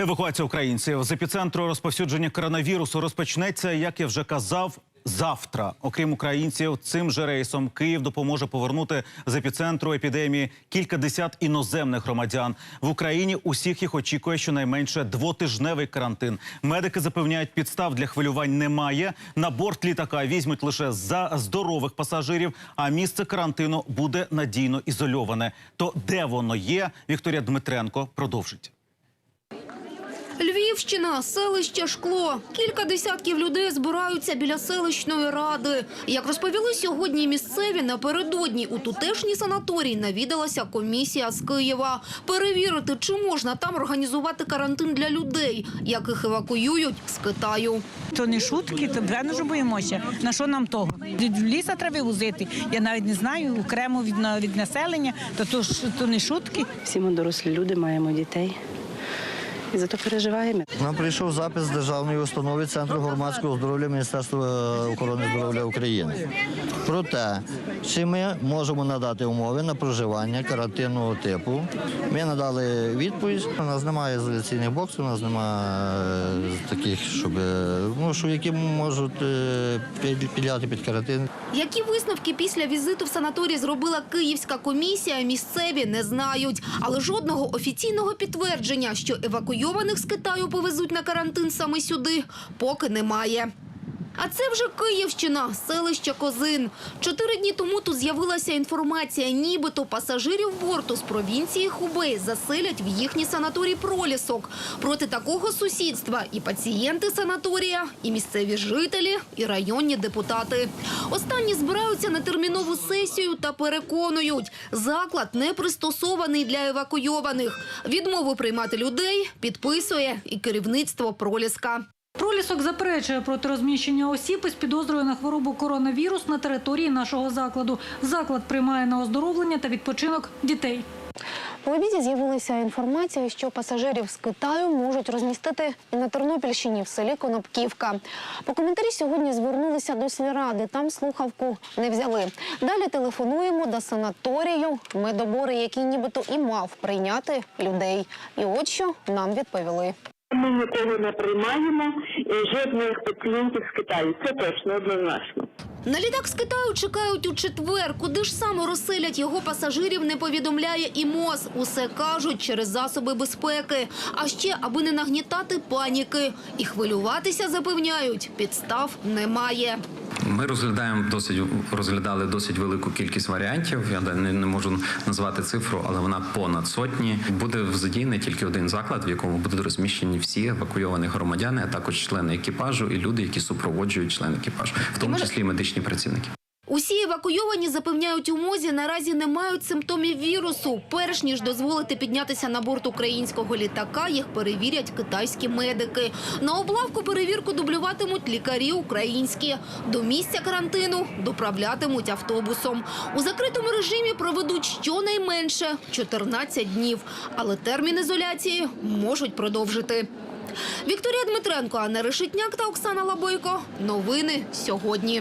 Евакуація українців з епіцентру розповсюдження коронавірусу розпочнеться, як я вже казав, завтра. Окрім українців, цим же рейсом Київ допоможе повернути з епіцентру епідемії кількадесят іноземних громадян. В Україні усіх їх очікує щонайменше двотижневий карантин. Медики запевняють, підстав для хвилювань немає. На борт літака візьмуть лише за здорових пасажирів, а місце карантину буде надійно ізольоване. То де воно є? Вікторія Дмитренко продовжить. Львівщина, селище Шкло. Кілька десятків людей збираються біля селищної ради. Як розповіли сьогодні місцеві, напередодні у тутешній санаторій навідалася комісія з Києва. Перевірити, чи можна там організувати карантин для людей, яких евакуюють з Китаю. То не шутки, то певно, що боїмося. На що нам того? В ліса треба возити. Я навіть не знаю, окремо від населення, то не шутки. Всі ми дорослі люди, маємо дітей. І зато переживаємо. Нам прийшов запис з державної установи Центру громадського здоров'я Міністерства охорони здоров'я України. Про те, чи ми можемо надати умови на проживання карантинного типу. Ми надали відповідь. У нас немає ізоляційних боксів, у нас немає таких, які можуть підляти під карантин. Які висновки після візиту в санаторій зробила київська комісія, місцеві не знають. Але жодного офіційного підтвердження, що евакуйованих з Китаю повезуть на карантин саме сюди, поки немає. А це вже Київщина, селище Козин. 4 дні тому тут з'явилася інформація, нібито пасажирів борту з провінції Хубей заселять в їхній санаторій «Пролісок». Проти такого сусідства і пацієнти санаторія, і місцеві жителі, і районні депутати. Останні збираються на термінову сесію та переконують, заклад не пристосований для евакуйованих. Відмову приймати людей підписує і керівництво «Проліска». Пролісок заперечує проти розміщення осіб із підозрою на хворобу коронавірус на території нашого закладу. Заклад приймає на оздоровлення та відпочинок дітей. По обіді з'явилася інформація, що пасажирів з Китаю можуть розмістити і на Тернопільщині в селі Конопківка. По коментарі сьогодні звернулися до сільради, там слухавку не взяли. Далі телефонуємо до санаторію, медобори, який нібито і мав прийняти людей. І от що нам відповіли. Ми нікого не приймаємо, жодних пацієнтів з Китаю. Це точно, однозначно. На літак з Китаю чекають у четвер. Куди ж саме розселять його пасажирів, не повідомляє і МОЗ. Усе кажуть через засоби безпеки. А ще, аби не нагнітати паніки. І хвилюватися, запевняють, підстав немає. Ми розглядали досить велику кількість варіантів. Я не можу назвати цифру, але вона понад сотні. Буде задіяний тільки один заклад, в якому будуть розміщені всі евакуйовані громадяни, а також члени екіпажу і люди, які супроводжують член екіпажу, в тому числі і медичні працівники. Усі евакуйовані, запевняють у МОЗі, наразі не мають симптомів вірусу. Перш ніж дозволити піднятися на борт українського літака, їх перевірять китайські медики. На облавку перевірку дублюватимуть лікарі українські. До місця карантину доправлятимуть автобусом. У закритому режимі проведуть щонайменше 14 днів. Але термін ізоляції можуть продовжити. Вікторія Дмитренко, Анна Решетняк та Оксана Лабойко. Новини сьогодні.